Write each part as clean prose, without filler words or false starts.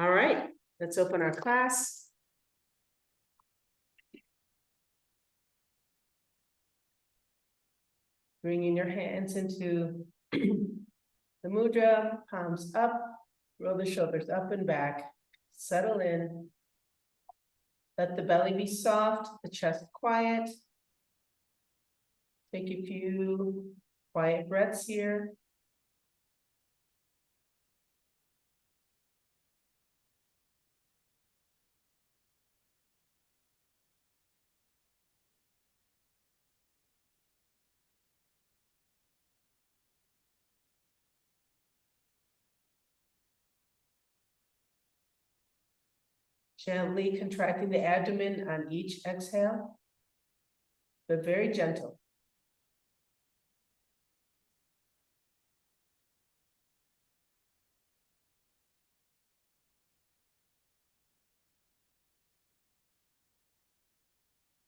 All right, let's open our class. Bringing your hands into the mudra, palms up, roll the shoulders up and back, settle in. Let the belly be soft, the chest quiet. Take a few quiet breaths here. Gently contracting the abdomen on each exhale, but very gentle.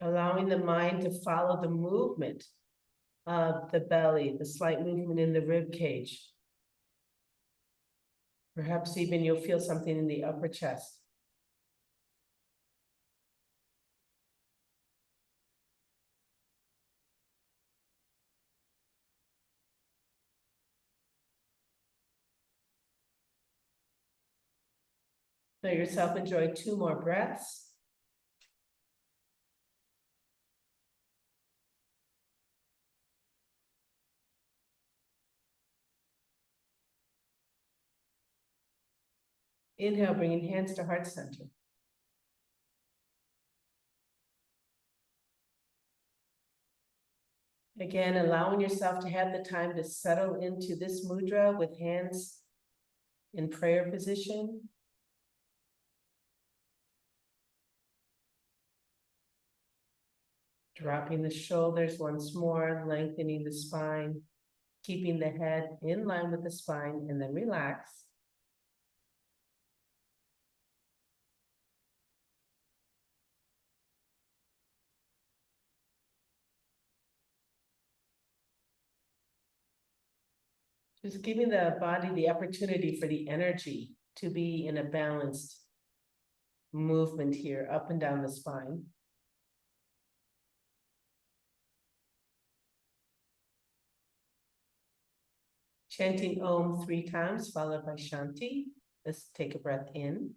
Allowing the mind to follow the movement of the belly, the slight movement in the rib cage. Perhaps even you'll feel something in the upper chest. Let yourself enjoy 2 more breaths. Inhale, bringing hands to heart center. Again, allowing yourself to have the time to settle into this mudra with hands in prayer position. Dropping the shoulders once more, lengthening the spine, keeping the head in line with the spine, and then relax. Just giving the body the opportunity for the energy to be in a balanced movement here, up and down the spine. Chanting Om 3 times, followed by Shanti. Let's take a breath in.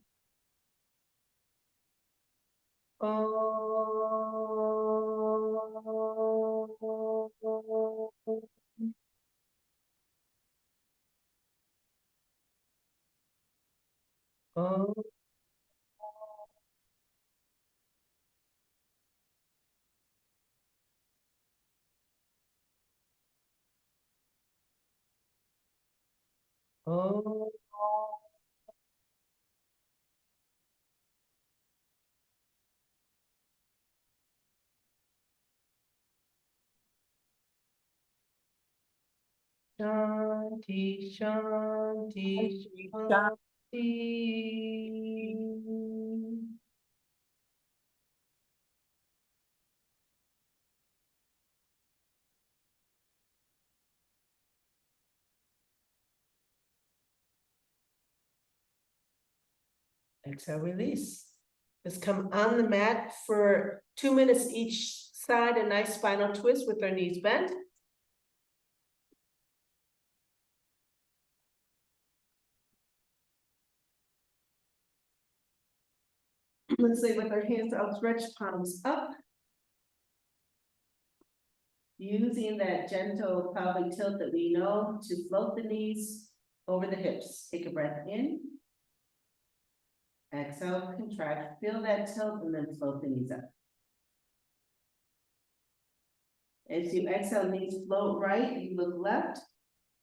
Om. Om. Shanti, Shanti, Shanti. Exhale, release. Let's come on the mat for 2 minutes each side, a nice spinal twist with our knees bent. Let's say with our hands outstretched, palms up. Using that gentle pelvic tilt that we know to float the knees over the hips. Take a breath in. Exhale, contract, feel that tilt, and then float the knees up. As you exhale, knees float right, you look left.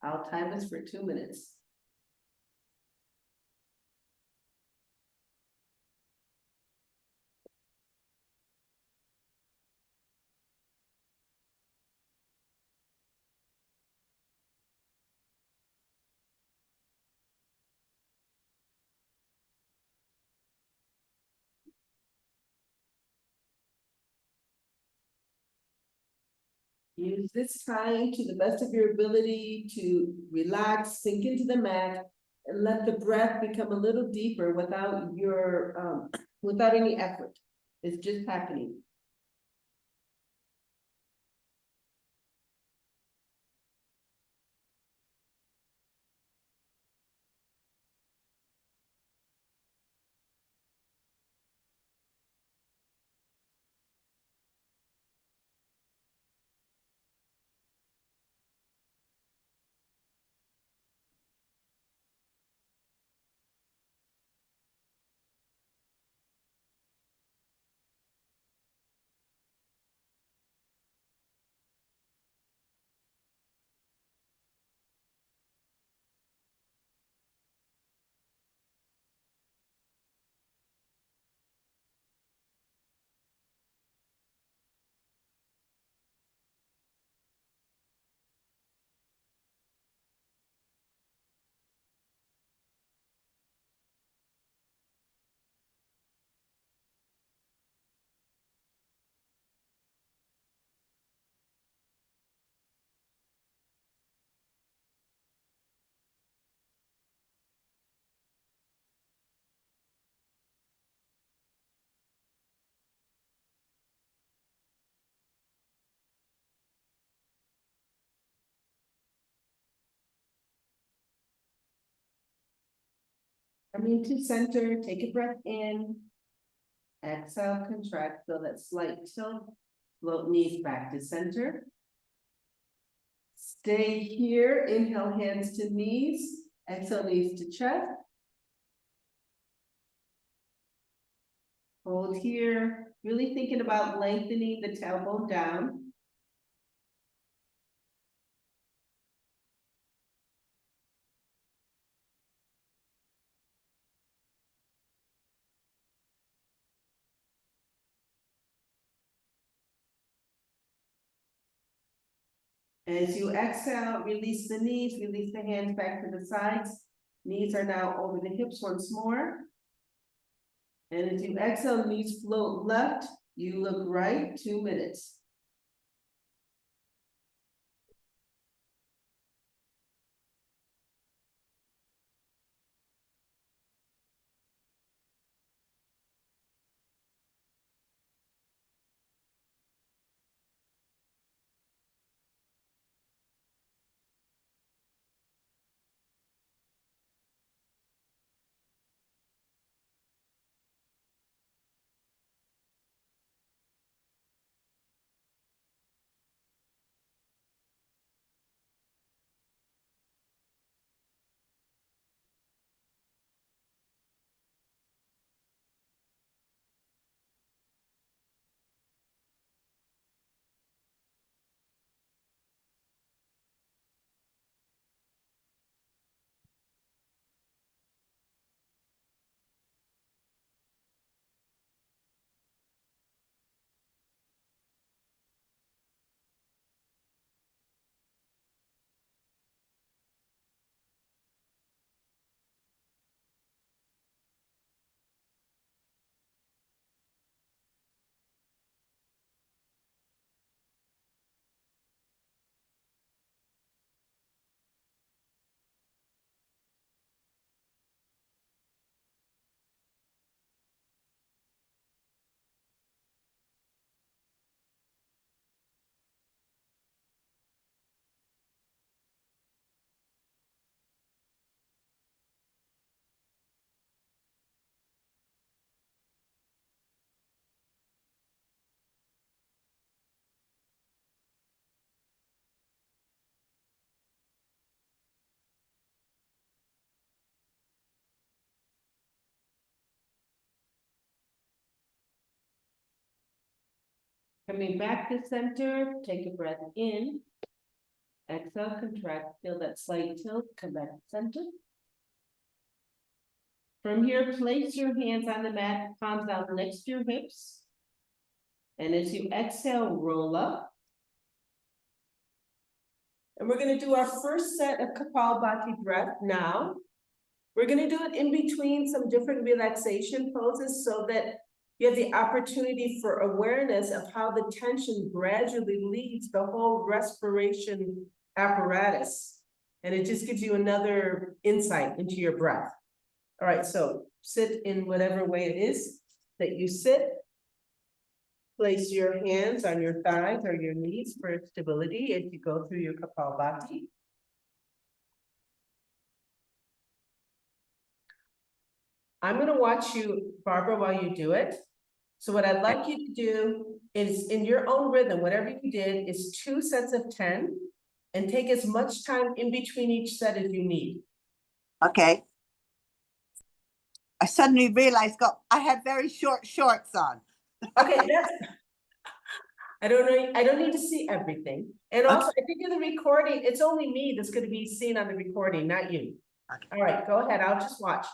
I'll time this for 2 minutes. Use this time to the best of your ability to relax, sink into the mat, And let the breath become a little deeper without your, without any effort. It's just happening. Coming to center, take a breath in. Exhale, contract, feel that slight tilt. Float knees back to center. Stay here, inhale, hands to knees. Exhale, knees to chest. Hold here, really thinking about lengthening the tailbone down. As you exhale, release the knees, release the hands back to the sides. Knees are now over the hips once more. And as you exhale, knees float left, you look right, 2 minutes. Coming back to center, take a breath in. Exhale, contract, feel that slight tilt, come back to center. From here, place your hands on the mat, palms out next to your hips. And as you exhale, roll up. And we're gonna do our first set of Kapalabhati breath now. We're gonna do it in between some different relaxation poses so that you have the opportunity for awareness of how the tension gradually leaves the whole respiration apparatus. and it just gives you another insight into your breath. All right, so sit in whatever way it is that you sit. Place your hands on your thighs or your knees for stability as you go through your Kapalabhati. I'm going to watch you, Barbara, while you do it. So what I'd like you to do is, in your own rhythm, whatever you did, is 2 sets of 10, and take as much time in between each set as you need. Okay. I suddenly realized I had very short shorts on. Okay, I don't know. I don't need to see everything. And also, I think in the recording, it's only me that's going to be seen on the recording, not you. Okay. All right, go ahead. I'll just watch.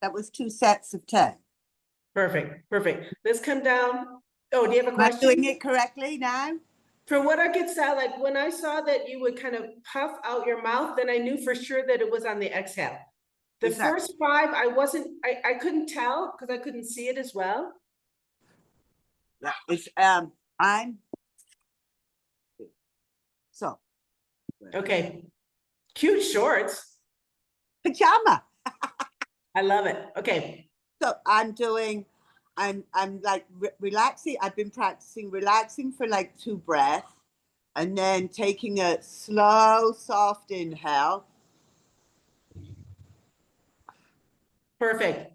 That was 2 sets of 10. Perfect, perfect. Let's come down. Oh, do you have a question? Am I doing it correctly now? From what I could tell, like when I saw that you would kind of puff out your mouth, then I knew for sure that it was on the exhale. The first 5, I couldn't tell because I couldn't see it as well. It's so okay. Cute shorts. Pajama. I love it. Okay. So I'm like relaxing. I've been practicing relaxing for like 2 breaths, and then taking a slow, soft inhale. Perfect.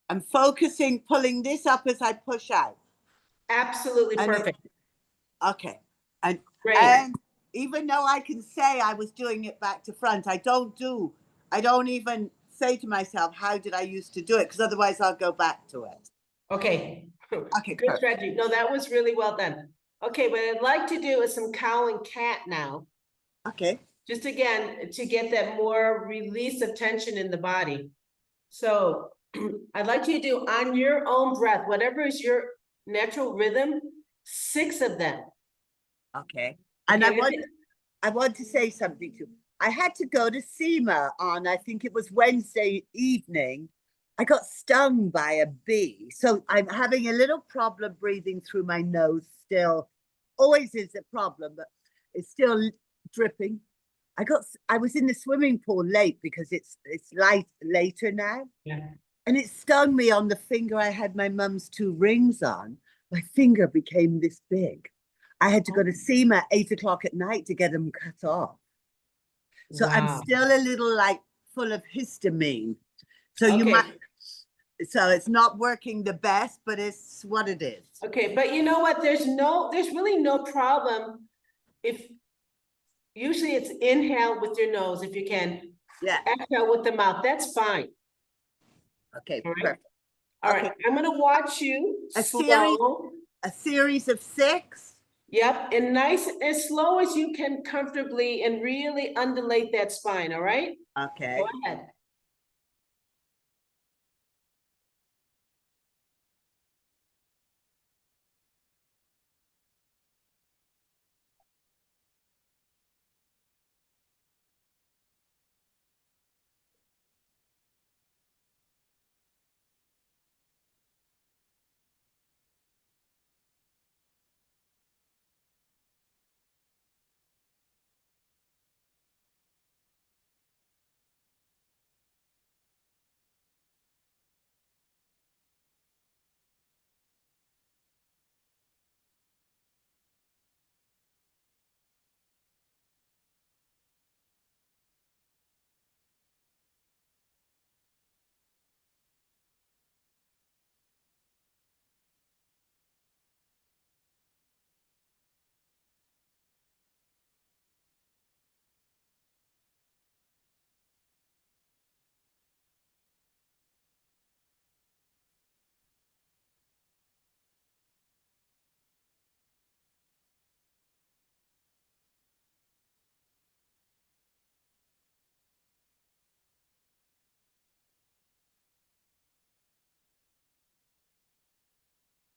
I'm focusing, pulling this up as I push out. Absolutely perfect. Okay. And great. And even though I can say I was doing it back to front, I don't even say to myself, how did I used to do it? Because otherwise I'll go back to it. Okay. Okay. Good strategy. No, that was really well done. Okay, what I'd like to do is some cow and cat now. Okay. Just again, to get that more release of tension in the body. So I'd like you to do on your own breath, whatever is your natural rhythm, 6 of them. Okay. And okay, I want to say something too. I had to go to SEMA on, I think it was Wednesday evening. I got stung by a bee. So I'm having a little problem breathing through my nose still. Always is a problem, but it's still dripping. I was in the swimming pool late because it's later now. Yeah. And it stung me on the finger. I had my mum's 2 rings on. My finger became this big. I had to go to SEMA at 8 o'clock at night to get them cut off. So wow. I'm still a little like full of histamine. So you might, so it's not working the best, but it's what it is. Okay, but you know what? There's really no problem if usually it's inhale with your nose if you can. Yeah. Exhale with the mouth. That's fine. Okay. All right. Perfect. All right. I'm gonna watch you a series of 6. Yep, and nice, as slow as you can comfortably, and really undulate that spine, all right? Okay. Go ahead.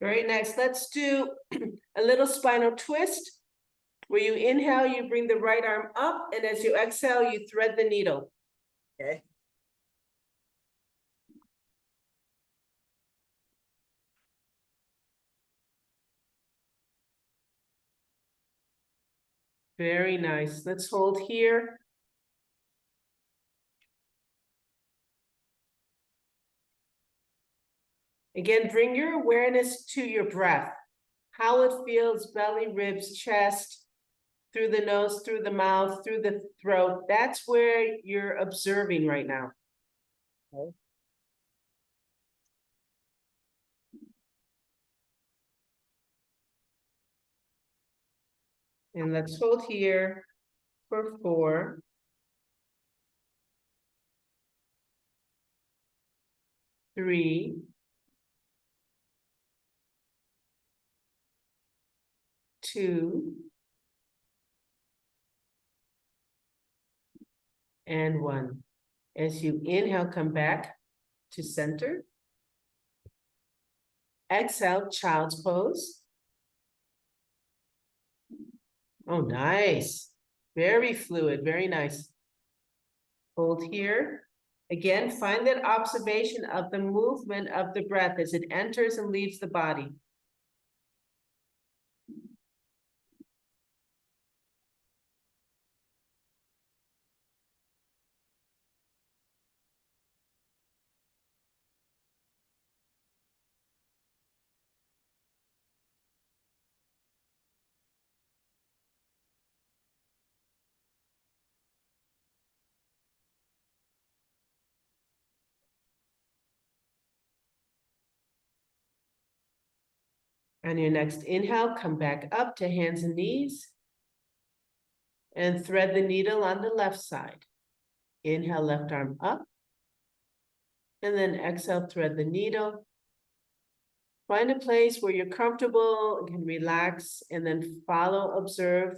Very nice. Let's do a little spinal twist. Where you inhale, you bring the right arm up, and as you exhale, you thread the needle. Okay. Very nice. Let's hold here. Again, bring your awareness to your breath. How it feels, belly, ribs, chest, through the nose, through the mouth, through the throat. That's where you're observing right now. Okay. And let's hold here for 4, 3, 2, and 1. As you inhale, come back to center. Exhale, child's pose. Oh, nice. Very fluid, very nice. Hold here. Again, find that observation of the movement of the breath as it enters and leaves the body. On your next inhale, come back up to hands and knees. And thread the needle on the left side. Inhale, left arm up. And then exhale, thread the needle. Find a place where you're comfortable, you can relax, and then follow, observe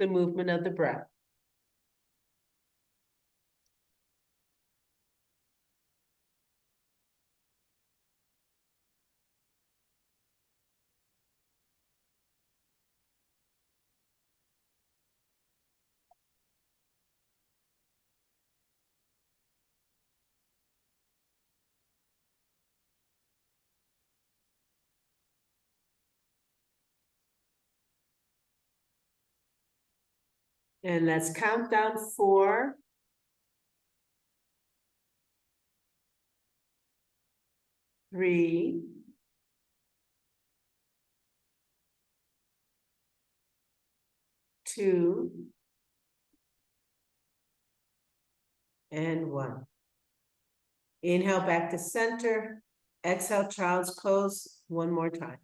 the movement of the breath. And let's count down 4, 3, 2, and 1. Inhale back to center. Exhale, child's pose one more time.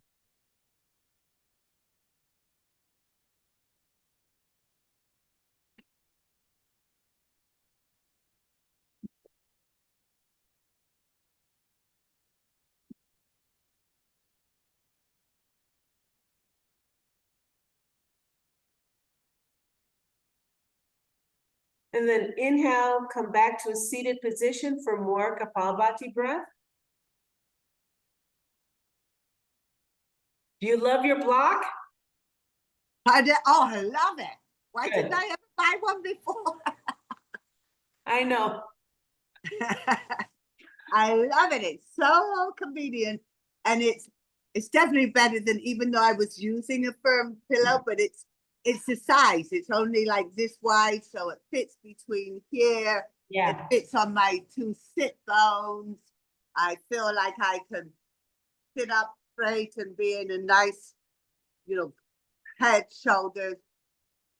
And then inhale, come back to a seated position for more Kapalabhati breath. Do you love your block? I love it. Why Good. didn't I ever buy one before? I know. I love it. It's so convenient, and it's definitely better than, even though I was using a firm pillow, but it's the size. It's only like this wide, so it fits between here. Yeah. It fits on my 2 sit bones. I feel like I can sit up straight and be in a nice, head, shoulders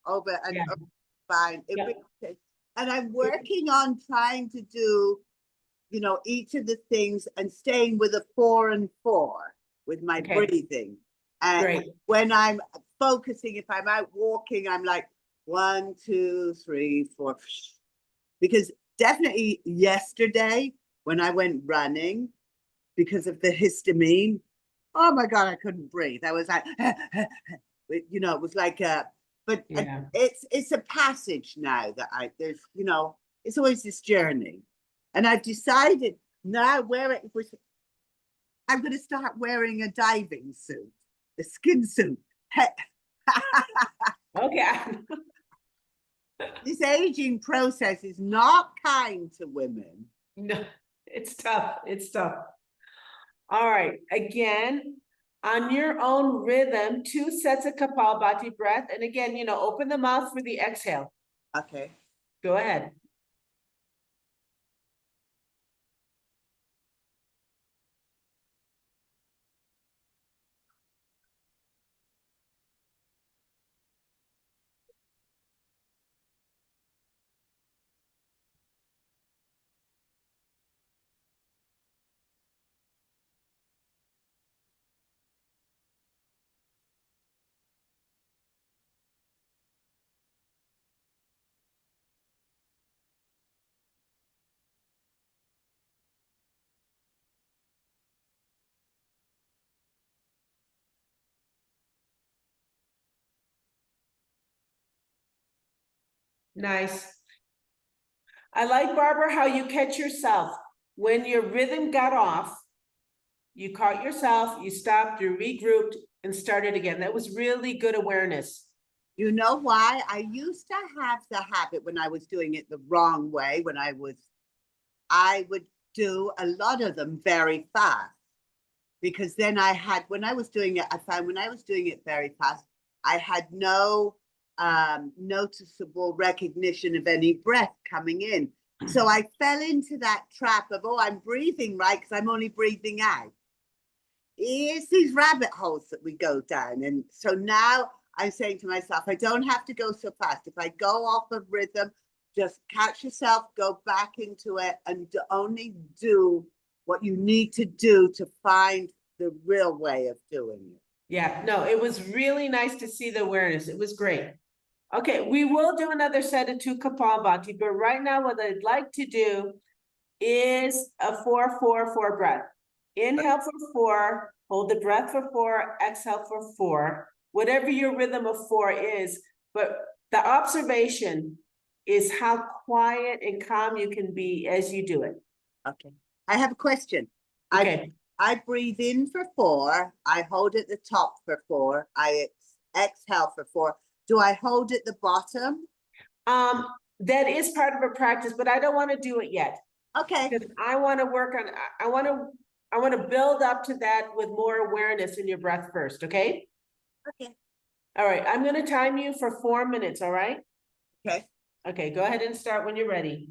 over and Yeah. over spine. It Yeah. really is. And I'm working on trying to do, each of the things and staying with a 4 and 4 with my Okay. breathing. And Great. when I'm focusing, if I'm out walking, I'm like 1, 2, 3, 4. Because definitely yesterday when I went running, because of the histamine, oh my God, I couldn't breathe. I was like, it was like but Yeah. it's a passage now that there's, it's always this journey. And I've decided now where it was, I'm going to start wearing a diving suit, a skin suit. Okay. This aging process is not kind to women. No, it's tough. It's tough. All right. Again, on your own rhythm, 2 sets of Kapalbhati breath. And again, open the mouth for the exhale. Okay. Go ahead. Nice. I like, Barbara, how you catch yourself. When your rhythm got off, you caught yourself, you stopped, you regrouped, and started again. That was really good awareness. You know why? I used to have the habit when I was doing it the wrong way, I would do a lot of them very fast. Because then when I was doing it, I found when I was doing it very fast, I had no noticeable recognition of any breath coming in. So I fell into that trap of, oh, I'm breathing right because I'm only breathing out. It's these rabbit holes that we go down. And so now I'm saying to myself, I don't have to go so fast. If I go off of rhythm, just catch yourself, go back into it, and only do what you need to do to find the real way of doing it. Yeah, no, it was really nice to see the awareness. It was great. Okay, we will do another set of 2 Kapalbhati, but right now what I'd like to do is a 4-4-4 breath. Inhale for 4, hold the breath for 4, exhale for 4, whatever your rhythm of 4 is. But the observation is how quiet and calm you can be as you do it. Okay. I have a question. Okay. I breathe in for 4. I hold at the top for 4. I exhale for 4. Do I hold at the bottom? That is part of a practice, but I don't want to do it yet. Okay. Because I want to work on, I want to build up to that with more awareness in your breath first, okay? Okay. All right, I'm going to time you for 4 minutes, all right? Okay. Okay, go ahead and start when you're ready.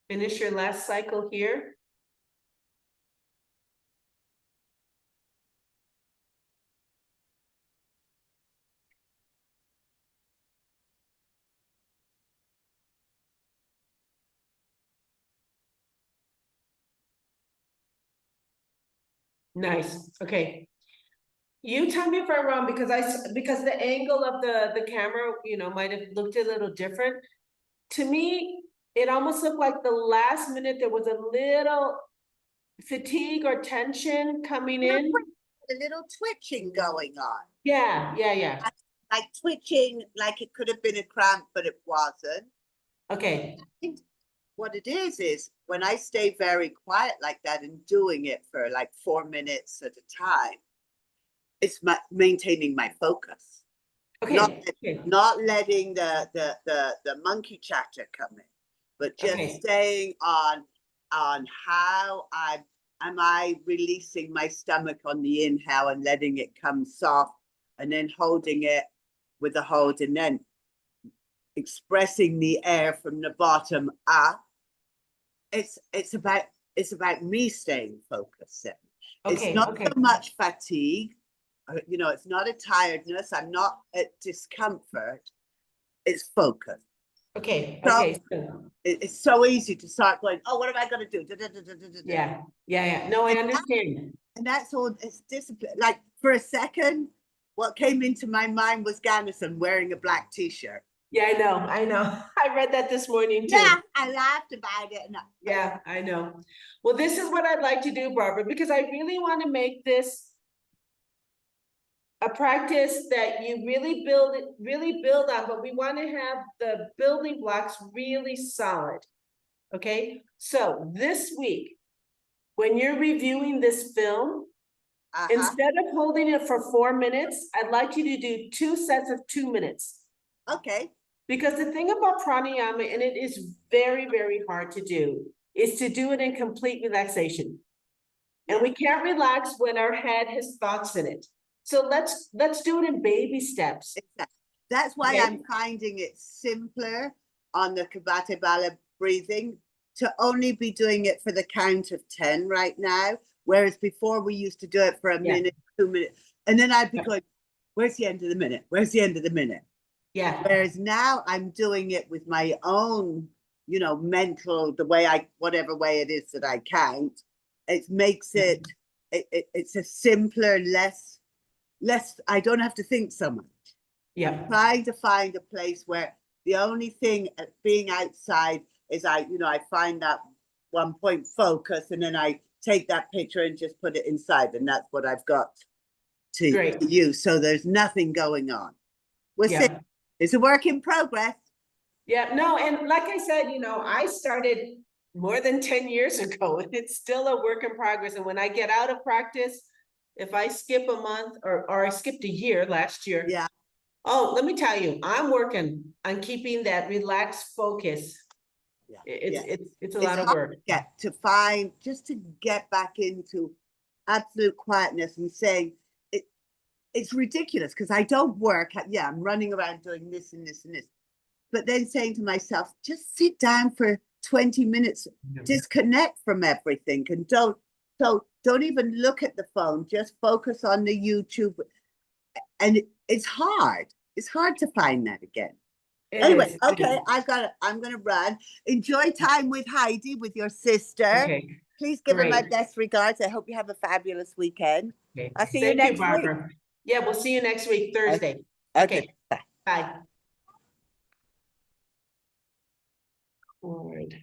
Finish your last cycle here. Nice, okay. You tell me if I'm wrong, because because the angle of the camera, you know, might have looked a little different. To me, it almost looked like the last minute there was a little fatigue or tension coming in. A little twitching going on. Yeah. Like twitching, like it could have been a cramp, but it wasn't. Okay, What it is when I stay very quiet like that and doing it for like 4 minutes at a time, it's maintaining my focus. okay. Not letting the monkey chatter come in, but just staying on how am I releasing my stomach on the inhale and letting it come soft, and then holding it with a hold, and then expressing the air from the bottom up. It's about me staying focused. It's not so much fatigue. You know, it's not a tiredness. I'm not at discomfort. It's focus. Okay. It's so easy to start going, oh, what am I going to do? Yeah. No, I understand. And that's all. It's discipline. Like for a second, what came into my mind was Gannison wearing a black T-shirt. Yeah, I know. I read that this morning too. Yeah, I laughed about it. Yeah, I know. Well, this is what I'd like to do, Barbara, because I really want to make this a practice that you really build on, but we want to have the building blocks really solid. Okay, so this week, when you're reviewing this film, instead of holding it for 4 minutes, I'd like you to do 2 sets of 2 minutes. Okay. Because the thing about pranayama, and it is very, very hard to do, is to do it in complete relaxation. And we can't relax when our head has thoughts in it. So let's do it in baby steps. That's why I'm finding it simpler on the Kabate Bala breathing to only be doing it for the count of 10 right now. Whereas before we used to do it for a minute, 2 minutes. And then I'd be going, where's the end of the minute? Where's the end of the minute? Yeah. Whereas now I'm doing it with my own, you know, mental, whatever way it is that I count. It makes it's a simpler, less, I don't have to think so much. Yeah. I'm trying to find a place where the only thing being outside is I find that 1 point focus, and then I take that picture and just put it inside. And that's what I've got to use. So there's nothing going on. We'll see. It's a work in progress. Yeah, no, and like I said, you know, I started more than 10 years ago, and it's still a work in progress. And when I get out of practice, if I skip a month or I skipped a year last year. Yeah. Oh, let me tell you, I'm working on keeping that relaxed focus. Yeah. It's a lot of work. Just to get back into absolute quietness and saying, it's ridiculous because I don't work. Yeah, I'm running around doing this and this and this. But then saying to myself, just sit down for 20 minutes, disconnect from everything, and don't even look at the phone. Just focus on the YouTube. And it's hard. It's hard to find that again. Anyway, okay, I'm gonna run. Enjoy time with Heidi, with your sister. Okay. Please give her my best regards. I hope you have a fabulous weekend. Okay. I'll see you next week. Yeah, we'll see you next week, Thursday. Okay. Bye. All right.